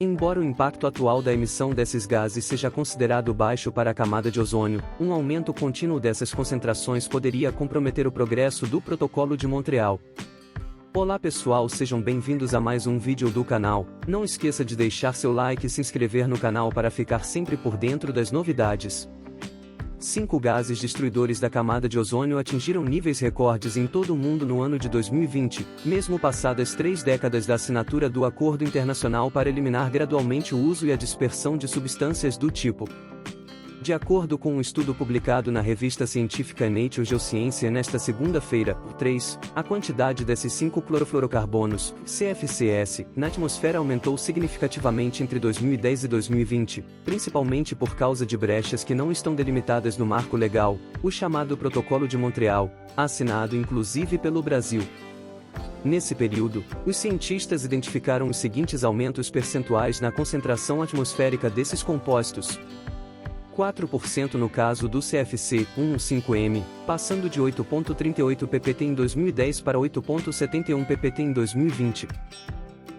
Embora o impacto atual da emissão desses gases seja considerado baixo para a camada de ozônio, um aumento contínuo dessas concentrações poderia comprometer o progresso do Protocolo de Montreal. Olá pessoal, sejam bem-vindos a mais um vídeo do canal. Não esqueça de deixar seu like e se inscrever no canal para ficar sempre por dentro das novidades. 5 gases destruidores da camada de ozônio atingiram níveis recordes em todo o mundo no ano de 2020, mesmo passadas 3 décadas da assinatura do Acordo Internacional para eliminar gradualmente o uso e a dispersão de substâncias do tipo. De acordo com um estudo publicado na revista científica Nature Geoscience nesta segunda-feira, 3, a quantidade desses 5 clorofluorocarbonos, CFCs, na atmosfera aumentou significativamente entre 2010 e 2020, principalmente por causa de brechas que não estão delimitadas no marco legal, o chamado Protocolo de Montreal, assinado inclusive pelo Brasil. Nesse período, os cientistas identificaram os seguintes aumentos percentuais na concentração atmosférica desses compostos: 4% no caso do CFC 115M, passando de 8,38 ppt em 2010 para 8,71 ppt em 2020.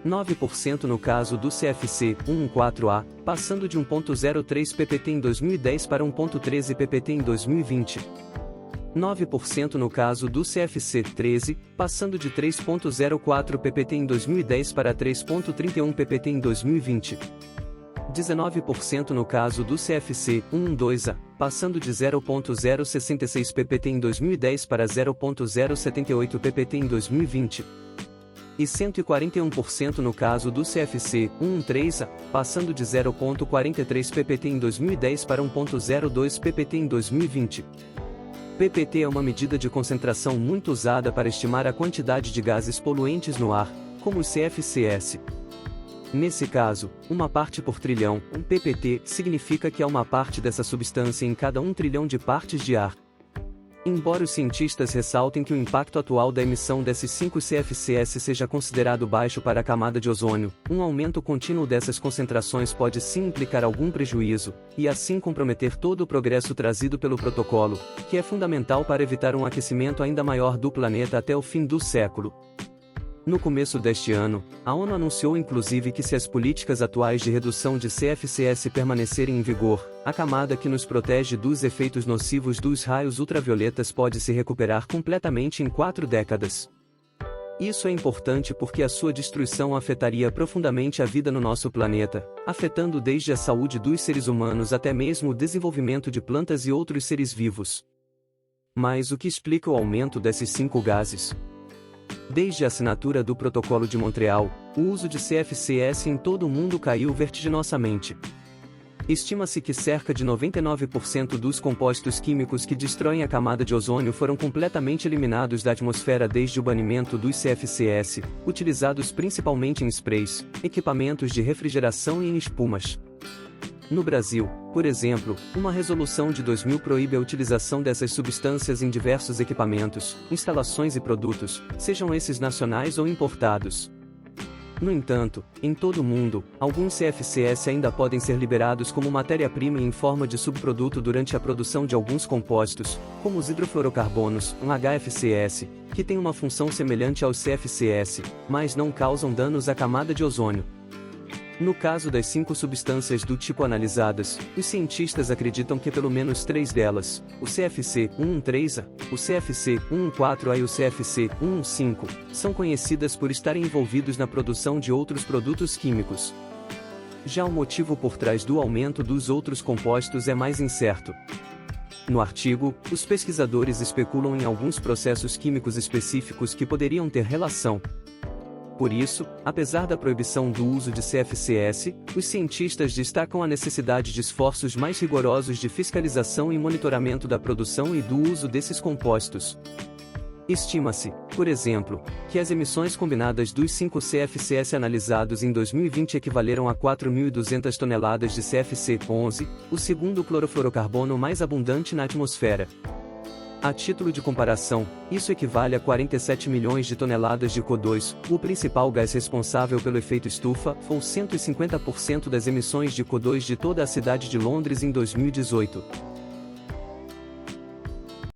9% no caso do CFC 114A, passando de 1,03 ppt em 2010 para 1,13 ppt em 2020. 9% no caso do CFC 13, passando de 3,04 ppt em 2010 para 3,31 ppt em 2020. 19% no caso do CFC 12A, passando de 0,066 ppt em 2010 para 0,078 ppt em 2020. E 141% no caso do CFC 13A, passando de 0,43 ppt em 2010 para 1,02 ppt em 2020. ppt é uma medida de concentração muito usada para estimar a quantidade de gases poluentes no ar, como os CFCs. Nesse caso, uma parte por trilhão, um ppt, significa que há uma parte dessa substância em cada 1 trilhão de partes de ar. Embora os cientistas ressaltem que o impacto atual da emissão desses 5 CFCs seja considerado baixo para a camada de ozônio, um aumento contínuo dessas concentrações pode sim implicar algum prejuízo, e assim comprometer todo o progresso trazido pelo protocolo, que é fundamental para evitar um aquecimento ainda maior do planeta até o fim do século. No começo deste ano, a ONU anunciou inclusive que se as políticas atuais de redução de CFCs permanecerem em vigor, a camada que nos protege dos efeitos nocivos dos raios ultravioletas pode se recuperar completamente em 4 décadas. Isso é importante porque a sua destruição afetaria profundamente a vida no nosso planeta, afetando desde a saúde dos seres humanos até mesmo o desenvolvimento de plantas e outros seres vivos. Mas o que explica o aumento desses 5 gases? Desde a assinatura do Protocolo de Montreal, o uso de CFCs em todo o mundo caiu vertiginosamente. Estima-se que cerca de 99% dos compostos químicos que destroem a camada de ozônio foram completamente eliminados da atmosfera desde o banimento dos CFCs, utilizados principalmente em sprays, equipamentos de refrigeração e em espumas. No Brasil, por exemplo, uma resolução de 2000 proíbe a utilização dessas substâncias em diversos equipamentos, instalações e produtos, sejam esses nacionais ou importados. No entanto, em todo o mundo, alguns CFCs ainda podem ser liberados como matéria-prima e em forma de subproduto durante a produção de alguns compostos, como os hidrofluorocarbonos, HFCs, que têm uma função semelhante aos CFCs, mas não causam danos à camada de ozônio. No caso das 5 substâncias do tipo analisadas, os cientistas acreditam que pelo menos 3 delas, o CFC 13A, o CFC 14A e o CFC 15, são conhecidas por estarem envolvidos na produção de outros produtos químicos. Já o motivo por trás do aumento dos outros compostos é mais incerto. No artigo, os pesquisadores especulam em alguns processos químicos específicos que poderiam ter relação. Por isso, apesar da proibição do uso de CFCs, os cientistas destacam a necessidade de esforços mais rigorosos de fiscalização e monitoramento da produção e do uso desses compostos. Estima-se, por exemplo, que as emissões combinadas dos 5 CFCs analisados em 2020 equivaleram a 4.200 toneladas de CFC-11, o segundo clorofluorocarbono mais abundante na atmosfera. A título de comparação, isso equivale a 47 milhões de toneladas de CO2, o principal gás responsável pelo efeito estufa, ou 150% das emissões de CO2 de toda a cidade de Londres em 2018.